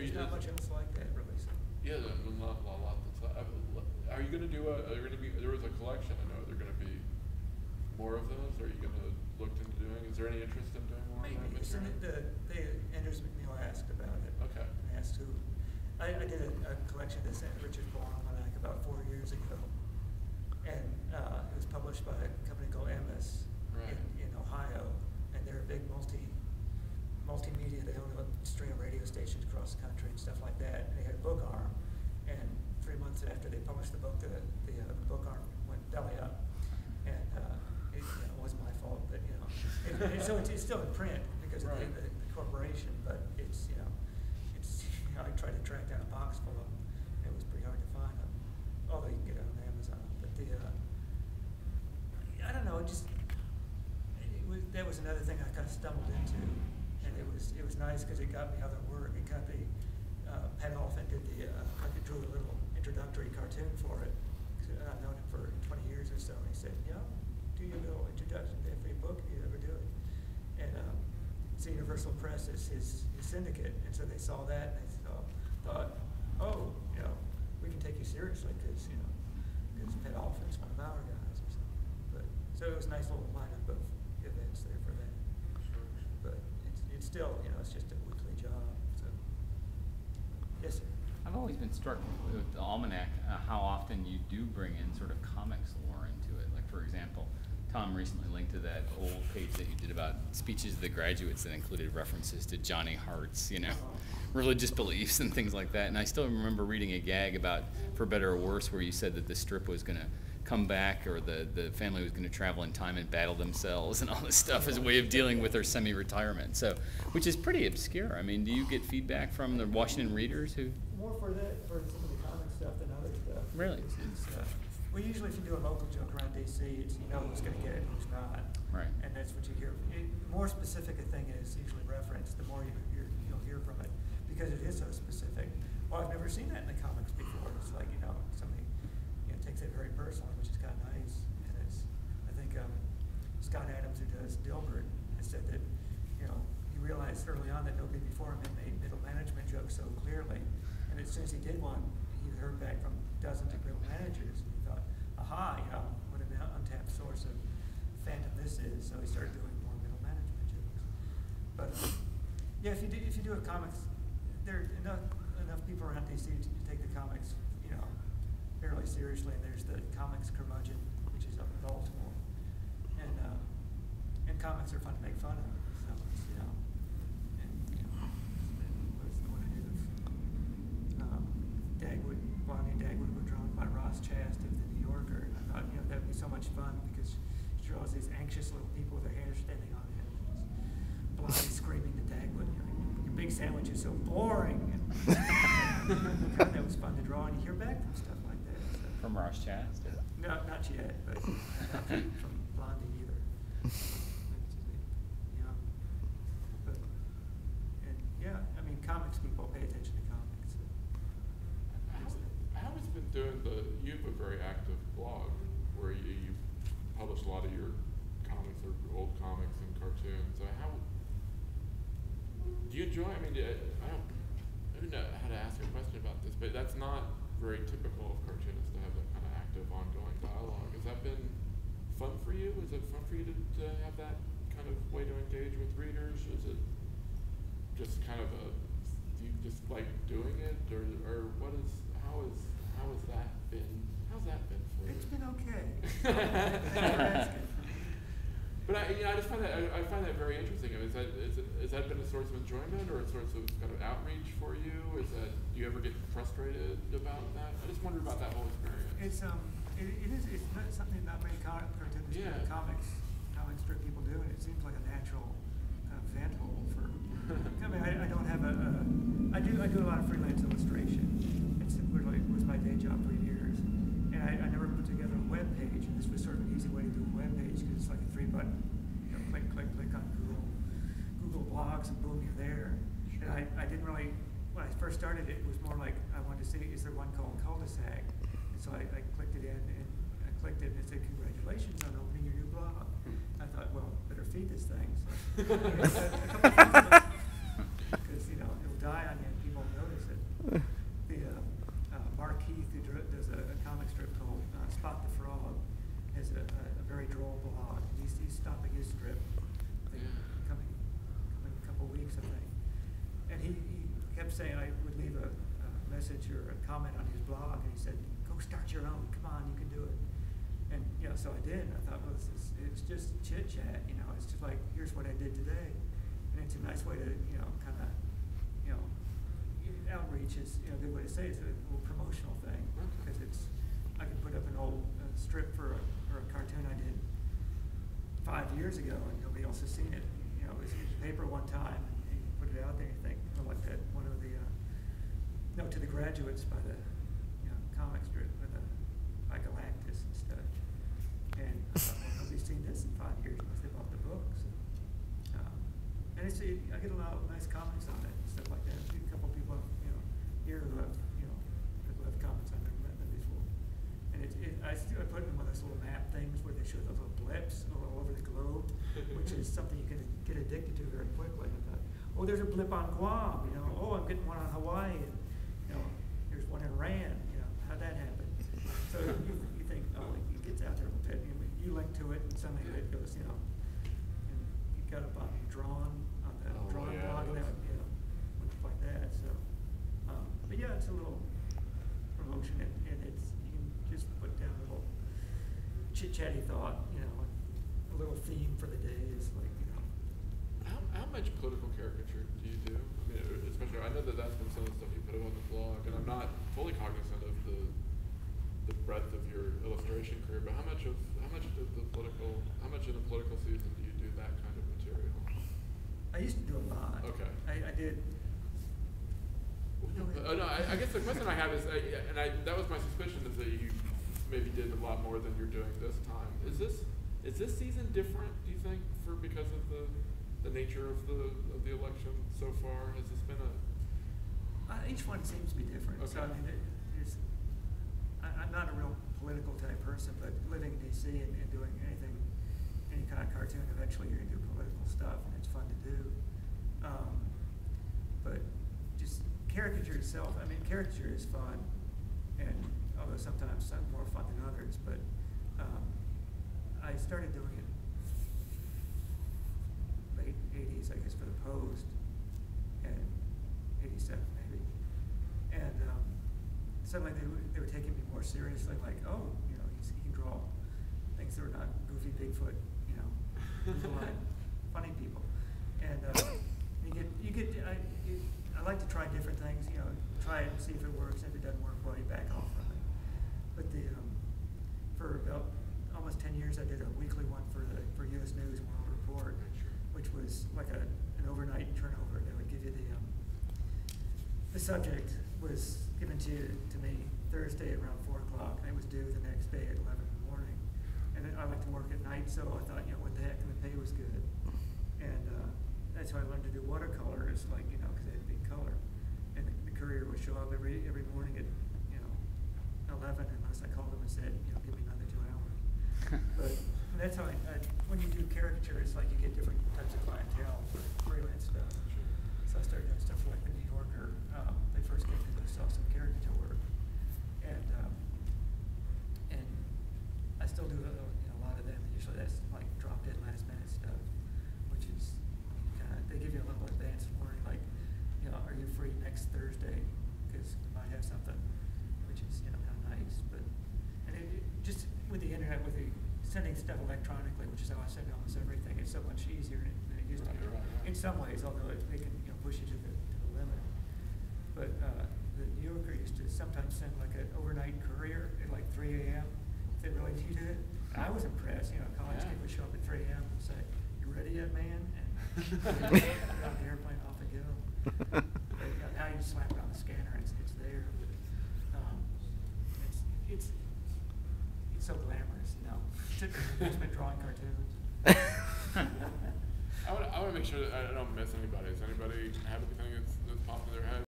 There's not much else like that, really. So. Yeah, not a lot. Are you going to do there was a collection, I know, are there going to be more of those? Are you going to look into doing, is there any interest in doing more Maybe. of that material? Anders McNeil asked about it. Okay. And asked who. I did a collection that Richard Almanac about 4 years ago. And it was published by a company called MS in Ohio. And they're a big multimedia. They own a string of radio stations across the country and stuff like that. And they had a book arm. And 3 months after they published the book, the book arm went belly up. And it wasn't my fault, but so it's still in print because of the corporation. But it's I tried to track down a box full of them. It was pretty hard to find them, although you can get it on Amazon. But I don't know. That was another thing I kind of stumbled into, and it was nice because it got me other work. It got the Pat Oliphant did I drew a little introductory cartoon for it. I've known him for 20 years or so, and he said, do your little introduction to every book if you ever do it. And it's Universal Press is his syndicate, and so they saw that and they thought, we can take you seriously because Pat Oliphant's one of our guys or something. So it was a nice little lineup of events there for that. Sure. But it's still, it's just a weekly job. So yes, sir. I've always been struck with the Almanac how often you do bring in sort of comics lore into it. Like, for example, Tom recently linked to that old page that you did about speeches of the graduates that included references to Johnny Hart's, religious beliefs and things like that. And I still remember reading a gag about For Better or Worse where you said that the strip was going to come back, or the family was going to travel in time and battle themselves and all this stuff as a way of dealing with their semi-retirement. So, which is pretty obscure. I mean, do you get feedback from the Washington readers who? More for some of the comic stuff than other stuff. Really? Well, usually if you do a local joke around DC, it's who's going to get it and who's not. Right. And that's what you hear. The more specific a thing is usually referenced, the more you'll hear from it because it is so specific. Well, I've never seen that in the comics before. It's like somebody takes it very personally, which is kind of nice. And I think Scott Adams, who does Dilbert, has said that he realized early on that nobody before him had made middle management jokes so clearly. And as soon as he did one, he heard back from dozens of middle managers. And he thought, aha, what an untapped source of fandom this is. So he started doing more middle management jokes. But if you do a comics, there are enough people around DC to take the comics, fairly seriously. And there's the Comics Curmudgeon, which is up in Baltimore, and comics are fun to make fun of. So it's, what's the one I did of Blondie and Dagwood were drawn by Ross Chast of the New Yorker. And I thought, that'd be so much fun because she draws these anxious little people with their hair standing on end. Blondie screaming to Dagwood, your big sandwich is so boring. God, that was fun to draw, and you hear back from stuff like that. So. From Ross Chast? No, not yet, but not from Blondie either. Comics people pay attention to comics. How has it been doing you have a very active blog where you publish a lot of your comics or old comics and cartoons. How do you enjoy? I don't know how to ask a question about this, but that's not very typical of cartoonists to have that kind of active, ongoing dialogue. Has that been fun for you? Is it fun for you to have that kind of way to engage with readers? Is it just kind of do you just like doing it, or how has that been? How's that been for you? It's been okay. But I just find that very interesting. Has that been a source of enjoyment or a source of kind of outreach for you? Do you ever get frustrated about that? I just wonder about that whole experience. It's not something that not many cartoonists comic strip people do, and it seems like a natural vent hole for. I don't have I do a lot of freelance illustration. It was my day job for years, and I never put together a web page, and this was sort of an easy way to do a web page because it's like a 3-button, click on Google Blogs, and boom, you're there. And I didn't really, when I first started it was more like I wanted to see, is there one called Cul-de-sac? And so I clicked it in, and I clicked it, and it said, congratulations on opening your new blog. I thought, well, better feed this thing. So, because it'll die on you and people will notice kept saying I would leave a message or a comment on his blog, and he said, "Go start your own. Come on, you can do it." And so I did. And I thought, well, it's just chit chat. It's just like, here's what I did today, and it's a nice way to kind of outreach is a good way to say it. It's a little promotional thing because I can put up an old strip or a cartoon I did 5 years ago, and nobody else has seen it. It was in the paper one time, and you put it out there, and you think, like that one of the Note to the Graduates by the comic strip with like Galactus and stuff. And nobody's seen this in 5 years unless they bought the books. And I get a lot of nice comments on it and stuff like that. A couple people here who have comments on their visual. And I put in one of those little map things where they show those little blips all over the globe, which is something you can get addicted to very quickly. And I thought, oh, there's a blip on Guam. Oh, I'm getting one on Hawaii. And, there's one in Iran. How'd that happen? So you think, oh, it gets out there a little bit. You link to it, and suddenly it goes, and you got up on Drawn on the Drawn blog, and that went up like that. So, but yeah, it's a little promotion, and it's you can just put down a little chit-chatty thought, a little theme for the day is like, How much political caricature do you do? I mean, especially, I know that's been some of the stuff you put up on the blog, and I'm not fully cognizant of the breadth of your illustration career, but how much in the political season do you do that kind of material? I used to do a lot. Okay. I did. No, I guess the question I have is, that was my suspicion, is that you maybe did a lot more than you're doing this time. Is this season different, do you think, because of the nature of the election so far? Has this been each one seems to be different. Okay. So I mean, I'm not a real political type person, but living in DC and doing any kind of cartoon, eventually you're gonna do political stuff, and it's fun to do. But just caricature itself, I mean, caricature is fun, and although sometimes some more fun than others, but I started doing it late 80s, I guess, for the Post, and 87 maybe. And suddenly they were taking me more seriously, like, oh, he can draw things that are not goofy Bigfoot, line, funny people. And I like to try different things, try it and see if it works. If it doesn't work, well, you back off from it. But for about almost 10 years, I did a weekly one for U.S. News World Report, which was like an overnight turnover. They would give you the subject was given to me Thursday at around 4 o'clock, and it was due the next day at 11 in the morning. And I like to work at night, so I thought, what the heck, and the pay was good. And that's how I learned to do watercolor. It's like, because they had big color. And the courier would show up every morning at 11, unless I called them and said, give me another 2 hours. But that's how when you do caricature, it's like you get different types of clientele for freelance stuff. So I started doing stuff for like the New Yorker. They first came to saw some caricature work, and I still do a lot of them. Usually that's like drop dead last minute stuff, which is they give you a little advance warning, like are you free next Thursday? Because we might have something, which is kind of nice. But it just with the internet, with the sending stuff electronically, which is how I send almost everything, it's so much easier than it used to be. Right. In some ways, although they can push you to the limit. But the New Yorker used to sometimes send like an overnight courier at like 3 a.m. if they really needed it. And I was impressed. College kids would show up at 3 a.m. and say, "You ready yet, man?" And get on the airplane, off they go. But, now you slap it on the scanner, it's there. But, it's so glamorous, It's been drawing cartoons. I want to make sure that I don't miss anybody. Does anybody have anything that's popped in their head?